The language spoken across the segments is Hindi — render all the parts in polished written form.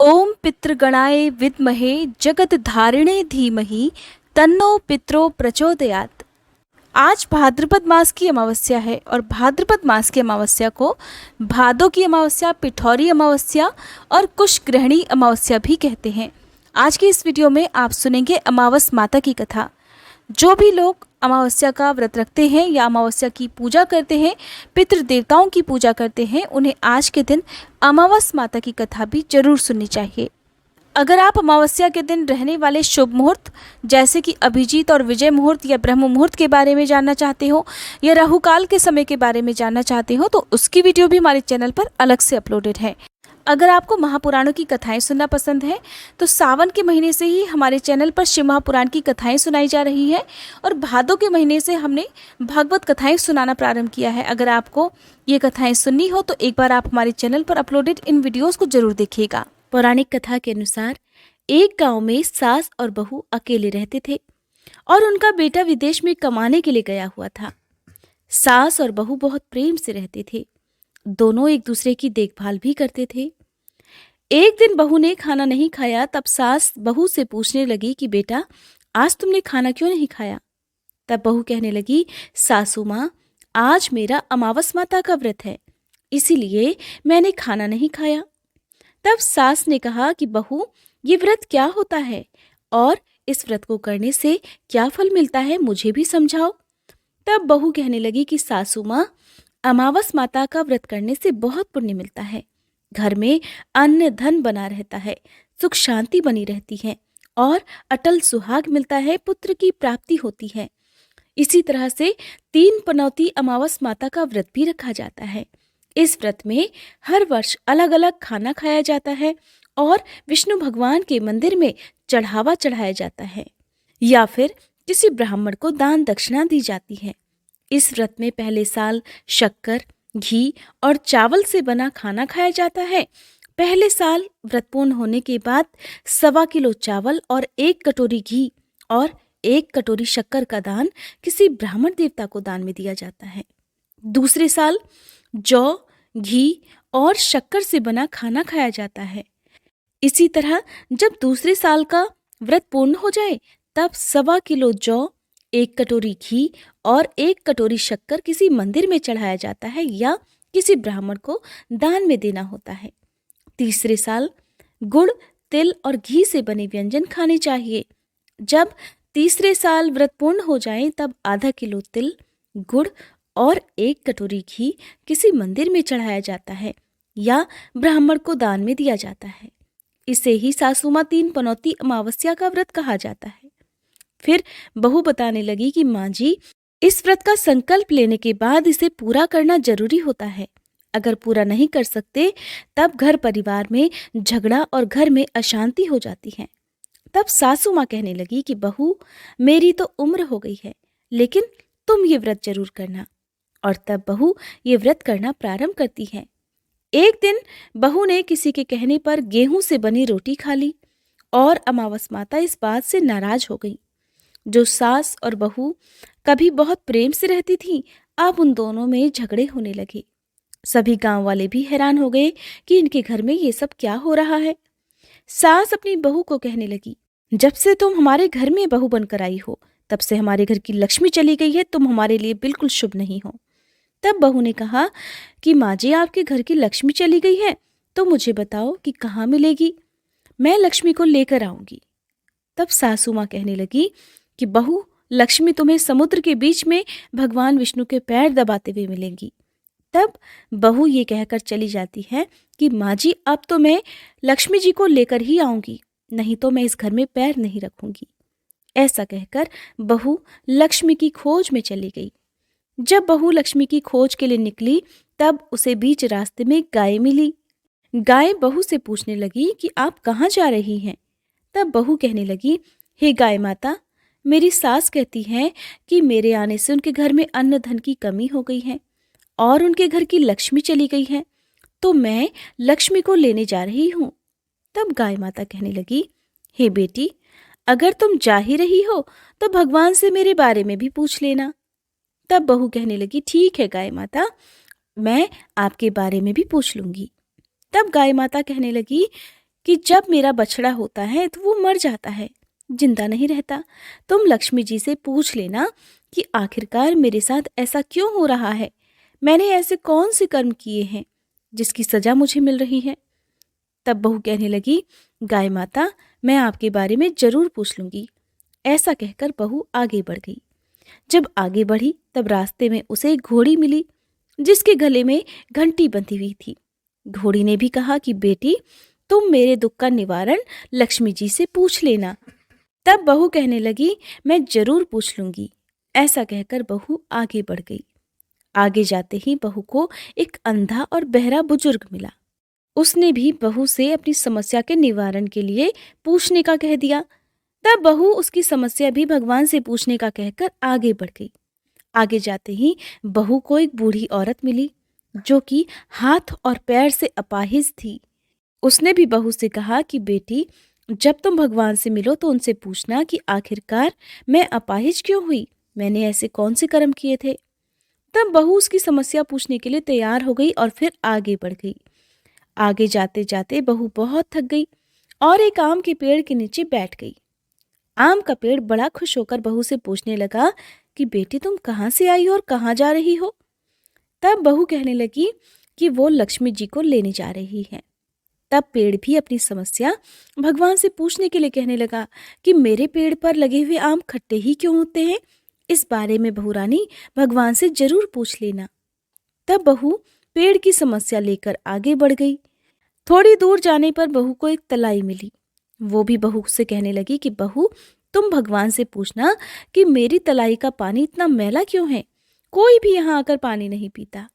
ओम पितृगणाय विद्महे जगतधारिणे धीमहि तन्नो पितरो प्रचोदयात्। आज भाद्रपद मास की अमावस्या है और भाद्रपद मास की अमावस्या को भादों की अमावस्या, पिठौरी अमावस्या और कुशग्रहणी अमावस्या भी कहते हैं। आज की इस वीडियो में आप सुनेंगे अमावस माता की कथा। जो भी लोग अमावस्या का व्रत रखते हैं या अमावस्या की पूजा करते हैं, पितृ देवताओं की पूजा करते हैं, उन्हें आज के दिन अमावस माता की कथा भी जरूर सुननी चाहिए। अगर आप अमावस्या के दिन रहने वाले शुभ मुहूर्त जैसे कि अभिजीत और विजय मुहूर्त या ब्रह्म मुहूर्त के बारे में जानना चाहते हो या राहुकाल के समय के बारे में जानना चाहते हो तो उसकी वीडियो भी हमारे चैनल पर अलग से अपलोडेड है। अगर आपको महापुराणों की कथाएं सुनना पसंद है तो सावन के महीने से ही हमारे चैनल पर शिव महापुराण की कथाएं सुनाई जा रही है और भादों के महीने से हमने भागवत कथाएं सुनाना प्रारंभ किया है। अगर आपको ये कथाएं सुननी हो तो एक बार आप हमारे चैनल पर अपलोडेड इन वीडियोस को जरूर देखिएगा। पौराणिक कथा के अनुसार एक गांव में सास और बहू अकेले रहते थे और उनका बेटा विदेश में कमाने के लिए गया हुआ था। सास और बहू बहुत प्रेम से रहते थे। दोनों एक दूसरे की देखभाल भी करते थे। एक दिन बहू ने खाना नहीं खाया, तब सास बहू से पूछने लगी कि बेटा, आज तुमने खाना क्यों नहीं खाया? तब बहू कहने लगी, सासू माँ, आज मेरा अमावस माता का व्रत है, इसीलिए मैंने खाना नहीं खाया। तब सास ने कहा कि बहू, ये व्रत क्या होता है और इस व्रत को करने से क्या फल मिलता है, मुझे भी समझाओ। तब बहू कहने लगी कि सासू माँ, अमावस माता का व्रत करने से बहुत पुण्य मिलता है। घर में अन्न धन बना रहता है, सुख शांति बनी रहती है और अटल सुहाग मिलता है, पुत्र की प्राप्ति होती है। इसी तरह से 3 पनौती अमावस माता का व्रत भी रखा जाता है। इस व्रत में हर वर्ष अलग अलग खाना खाया जाता है और विष्णु भगवान के मंदिर में चढ़ावा चढ़ाया जाता है या फिर किसी ब्राह्मण को दान दक्षिणा दी जाती है। इस व्रत में पहले साल शक्कर, घी और चावल से बना खाना खाया जाता है। पहले साल व्रत पूर्ण होने के बाद 1.25 किलो चावल और 1 कटोरी घी और 1 कटोरी शक्कर का दान किसी ब्राह्मण देवता को दान में दिया जाता है। दूसरे साल जौ, घी और शक्कर से बना खाना खाया जाता है। इसी तरह जब दूसरे साल का व्रत पूर्ण हो जाए तब 1.25 किलो जौ, 1 कटोरी घी और 1 कटोरी शक्कर किसी मंदिर में चढ़ाया जाता है या किसी ब्राह्मण को दान में देना होता है। तीसरे साल गुड़, तिल और घी से बने व्यंजन खाने चाहिए। जब तीसरे साल व्रत पूर्ण हो जाए तब आधा किलो तिल, गुड़ और 1 कटोरी घी किसी मंदिर में चढ़ाया जाता है या ब्राह्मण को दान में दिया जाता है। इसे ही सासुमा 3 पनौती अमावस्या का व्रत कहा जाता है। फिर बहू बताने लगी कि माँ जी, इस व्रत का संकल्प लेने के बाद इसे पूरा करना जरूरी होता है। अगर पूरा नहीं कर सकते तब घर परिवार में झगड़ा और घर में अशांति हो जाती है। तब सासू माँ कहने लगी कि बहू, मेरी तो उम्र हो गई है, लेकिन तुम ये व्रत जरूर करना। और तब बहू ये व्रत करना प्रारंभ करती है। एक दिन बहू ने किसी के कहने पर गेहूं से बनी रोटी खा ली और अमावस माता इस बात से नाराज हो गई। जो सास और बहू कभी बहुत प्रेम से रहती थीं, अब उन दोनों में झगड़े होने लगे। सभी गांव वाले भी हैरान हो गए कि इनके घर में ये सब क्या हो रहा है। सास अपनी बहू को कहने लगी, जब से तुम हमारे घर में बहू बनकर आई हो तब से हमारे घर की लक्ष्मी चली गई है, तुम हमारे लिए बिल्कुल शुभ नहीं हो। तब बहू ने कहा कि माँ जी, आपके घर की लक्ष्मी चली गई है तो मुझे बताओ कि कहाँ मिलेगी, मैं लक्ष्मी को लेकर आऊंगी। तब सासू माँ कहने लगी कि बहू, लक्ष्मी तुम्हें समुद्र के बीच में भगवान विष्णु के पैर दबाते हुए मिलेंगी। तब बहू ये कहकर चली जाती है कि माँ जी, अब तो मैं लक्ष्मी जी को लेकर ही आऊंगी, नहीं तो मैं इस घर में पैर नहीं रखूंगी। ऐसा कहकर बहू लक्ष्मी की खोज में चली गई। जब बहू लक्ष्मी की खोज के लिए निकली तब उसे बीच रास्ते में गाय मिली। गाय बहू से पूछने लगी कि आप कहाँ जा रही हैं? तब बहू कहने लगी, हे गाय माता, मेरी सास कहती है कि मेरे आने से उनके घर में अन्न धन की कमी हो गई है और उनके घर की लक्ष्मी चली गई है, तो मैं लक्ष्मी को लेने जा रही हूँ। तब गाय माता कहने लगी, हे बेटी, अगर तुम जा ही रही हो तो भगवान से मेरे बारे में भी पूछ लेना। तब बहू कहने लगी, ठीक है गाय माता, मैं आपके बारे में भी पूछ लूंगी। तब गाय माता कहने लगी कि जब मेरा बछड़ा होता है तो वो मर जाता है, जिंदा नहीं रहता। तुम लक्ष्मी जी से पूछ लेना कि आखिरकार मेरे साथ ऐसा क्यों हो रहा है। मैंने ऐसे कौन से कर्म किए हैं जिसकी सजा मुझे मिल रही है। तब बहू कहने लगी, गाय माता, मैं आपके बारे में जरूर पूछ लूंगी। ऐसा कहकर बहू आगे बढ़ गई। जब आगे बढ़ी तब रास्ते में उसे एक घोड़ी मिली जिसके गले में घंटी बंधी हुई थी। घोड़ी ने भी कहा कि बेटी, तुम मेरे दुख का निवारण लक्ष्मी जी से पूछ लेना। तब बहू कहने लगी, मैं जरूर पूछ लूंगी। ऐसा कहकर बहू आगे बढ़ गई। आगे जाते ही बहू को एक अंधा और बहरा बुजुर्ग मिला। उसने भी बहू से अपनी समस्या के निवारण के लिए पूछने का कह दिया। तब बहू उसकी समस्या भी भगवान से पूछने का कहकर आगे बढ़ गई। आगे जाते ही बहू को एक बूढ़ी औरत मिली जो कि हाथ और पैर से अपाहिज थी। उसने भी बहू से कहा कि बेटी, जब तुम भगवान से मिलो तो उनसे पूछना कि आखिरकार मैं अपाहिज क्यों हुई, मैंने ऐसे कौन से कर्म किए थे। तब बहू उसकी समस्या पूछने के लिए तैयार हो गई और फिर आगे बढ़ गई। आगे जाते जाते बहू बहुत थक गई और एक आम के पेड़ के नीचे बैठ गई। आम का पेड़ बड़ा खुश होकर बहू से पूछने लगा कि बेटी, तुम कहाँ से आई हो और कहाँ जा रही हो। तब बहू कहने लगी कि वो लक्ष्मी जी को लेने जा रही है। तब पेड़ भी अपनी समस्या भगवान से पूछने के लिए कहने लगा कि मेरे पेड़ पर लगे हुए आम खट्टे ही क्यों होते हैं, इस बारे में बहू रानी भगवान से जरूर पूछ लेना। तब बहू पेड़ की समस्या लेकर आगे बढ़ गई। थोड़ी दूर जाने पर बहू को एक तलाई मिली। वो भी बहू से कहने लगी कि बहू, तुम भगवान से पूछना कि मेरी तलाई का पानी इतना मैला क्यों है, कोई भी यहाँ आकर पानी नहीं पीता।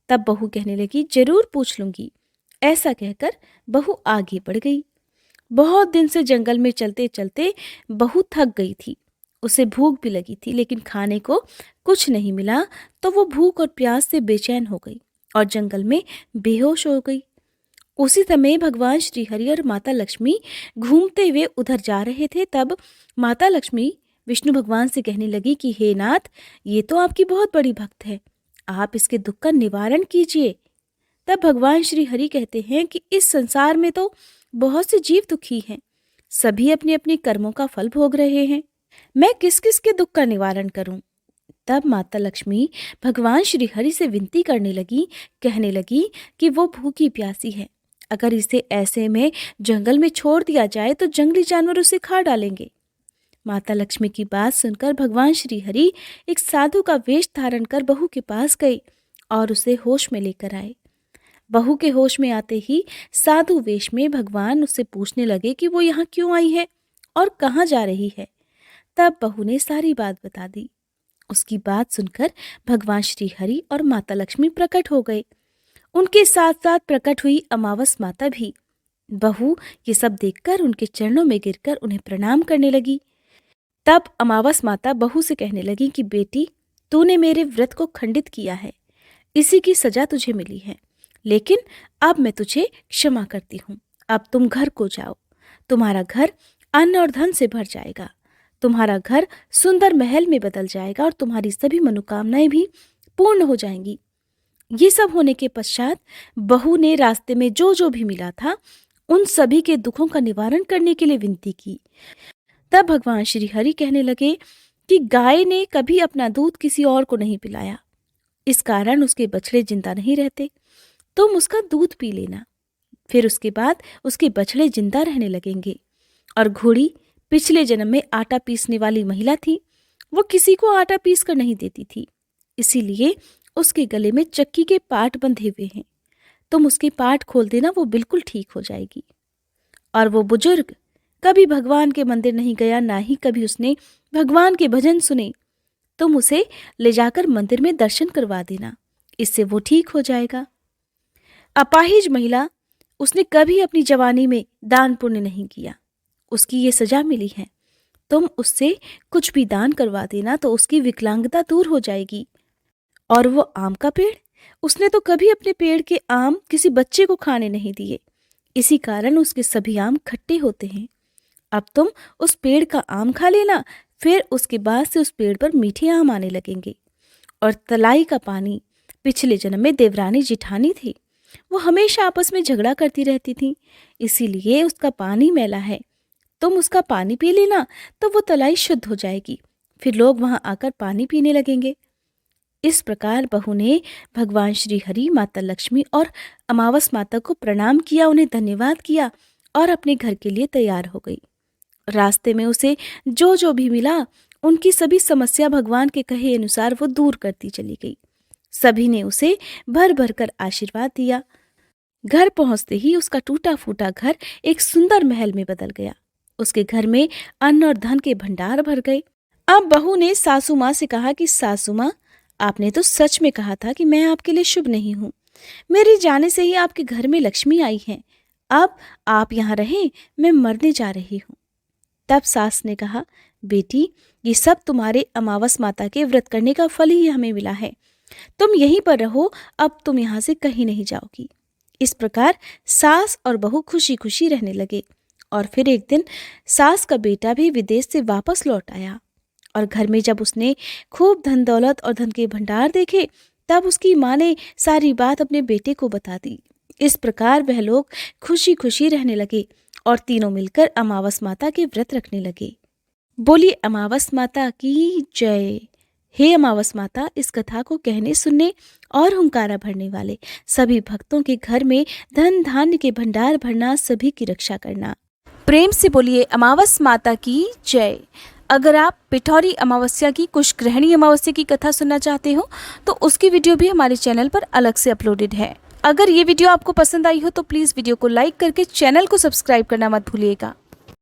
तब बहू कहने लगी, जरूर पूछ लूंगी। ऐसा कहकर बहू आगे बढ़ गई। बहुत दिन से जंगल में चलते चलते बहू थक गई थी। उसे भूख भी लगी थी, लेकिन खाने को कुछ नहीं मिला तो वो भूख और प्यास से बेचैन हो गई और जंगल में बेहोश हो गई। उसी समय भगवान श्री हरि और माता लक्ष्मी घूमते हुए उधर जा रहे थे। तब माता लक्ष्मी विष्णु भगवान से कहने लगी कि हे नाथ, ये तो आपकी बहुत बड़ी भक्त है, आप इसके दुख का निवारण कीजिए। तब भगवान श्री हरि कहते हैं कि इस संसार में तो बहुत से जीव दुखी हैं, सभी अपने अपने कर्मों का फल भोग रहे हैं, मैं किस किस के दुख का निवारण करूं। तब माता लक्ष्मी भगवान श्री हरि से विनती करने लगी, कहने लगी कि वो भूखी प्यासी है, अगर इसे ऐसे में जंगल में छोड़ दिया जाए तो जंगली जानवर उसे खा डालेंगे। माता लक्ष्मी की बात सुनकर भगवान श्री हरि एक साधु का वेश धारण कर बहू के पास गए और उसे होश में लेकर आए। बहू के होश में आते ही साधु वेश में भगवान उससे पूछने लगे कि वो यहाँ क्यों आई है और कहाँ जा रही है। तब बहू ने सारी बात बता दी। उसकी बात सुनकर भगवान श्री हरि और माता लक्ष्मी प्रकट हो गए। उनके साथ साथ प्रकट हुई अमावस माता भी। बहू ये सब देखकर उनके चरणों में गिरकर उन्हें प्रणाम करने लगी। तब अमावस माता बहू से कहने लगी कि बेटी, तूने मेरे व्रत को खंडित किया है, इसी की सजा तुझे मिली है, लेकिन अब मैं तुझे क्षमा करती हूँ। अब तुम घर को जाओ, तुम्हारा घर अन्न और धन से भर जाएगा, तुम्हारा घर सुंदर महल में बदल जाएगा और तुम्हारी सभी मनोकामनाएं भी पूर्ण हो जाएंगी। ये सब होने के पश्चात बहू ने रास्ते में जो जो भी मिला था उन सभी के दुखों का निवारण करने के लिए विनती की। तब भगवान श्री हरि कहने लगे कि गाय ने कभी अपना दूध किसी और को नहीं पिलाया, इस कारण उसके बछड़े जिंदा नहीं रहते। तुम उसका दूध पी लेना, फिर उसके बाद उसके बछड़े जिंदा रहने लगेंगे। और घोड़ी पिछले जन्म में आटा पीसने वाली महिला थी, वो किसी को आटा पीस कर नहीं देती थी, इसीलिए उसके गले में चक्की के पाट बंधे हुए हैं। तुम उसके पाट खोल देना, वो बिल्कुल ठीक हो जाएगी। और वो बुजुर्ग कभी भगवान के मंदिर नहीं गया, ना ही कभी उसने भगवान के भजन सुने, तुम उसे ले जाकर मंदिर में दर्शन करवा देना, इससे वो ठीक हो जाएगा। अपाहिज महिला, उसने कभी अपनी जवानी में दान पुण्य नहीं किया, उसकी ये सजा मिली है। तुम उससे कुछ भी दान करवा देना तो उसकी विकलांगता दूर हो जाएगी। और वो आम का पेड़, उसने तो कभी अपने पेड़ के आम किसी बच्चे को खाने नहीं दिए, इसी कारण उसके सभी आम खट्टे होते हैं। अब तुम उस पेड़ का आम खा लेना, फिर उसके बाद से उस पेड़ पर मीठे आम आने लगेंगे। और तलाई का पानी पिछले जन्म में देवरानी जिठानी थी, वो हमेशा आपस में झगड़ा करती रहती थीं, इसीलिए उसका पानी मैला है। तुम उसका पानी पी लेना तो वो तलाई शुद्ध हो जाएगी, फिर लोग वहां आकर पानी पीने लगेंगे। इस प्रकार बहू ने भगवान श्री हरि, माता लक्ष्मी और अमावस माता को प्रणाम किया, उन्हें धन्यवाद किया और अपने घर के लिए तैयार हो गई। रास्ते में उसे जो जो भी मिला उनकी सभी समस्या भगवान के कहे अनुसार वो दूर करती चली गई। सभी ने उसे भर भर कर आशीर्वाद दिया। घर पहुंचते ही उसका टूटा फूटा घर एक सुंदर महल में बदल गया। उसके घर में अन्न और धन के भंडार भर गए। अब बहू ने सासू माँ से कहा कि सासू माँ, आपने तो सच में कहा था कि मैं आपके लिए शुभ नहीं हूँ। मेरे जाने से ही आपके घर में लक्ष्मी आई है। अब आप यहाँ रहें, मैं मरने जा रही हूँ। तब सास ने कहा, बेटी, ये सब तुम्हारे अमावस माता के व्रत करने का फल ही हमें मिला है। तुम यहीं पर रहो, अब तुम यहाँ से कहीं नहीं जाओगी। इस प्रकार सास और बहू खुशी खुशी रहने लगे। और फिर एक दिन सास का बेटा भी विदेश से वापस लौट आया और घर में जब उसने खूब धन दौलत और धन के भंडार देखे, तब उसकी माँ ने सारी बात अपने बेटे को बता दी। इस प्रकार वह लोग खुशी खुशी रहने लगे और तीनों मिलकर अमावस माता के व्रत रखने लगे। बोलिए अमावस माता की जय। हे अमावस माता, इस कथा को कहने, सुनने और हुंकारा भरने वाले सभी भक्तों के घर में धन धान्य के भंडार भरना, सभी की रक्षा करना। प्रेम से बोलिए अमावस माता की जय। अगर आप पिठौरी अमावस्या की, कुशग्रहणी अमावस्या की कथा सुनना चाहते हो तो उसकी वीडियो भी हमारे चैनल पर अलग से अपलोडेड है। अगर ये वीडियो आपको पसंद आई हो तो प्लीज़ वीडियो को लाइक करके चैनल को सब्सक्राइब करना मत भूलिएगा।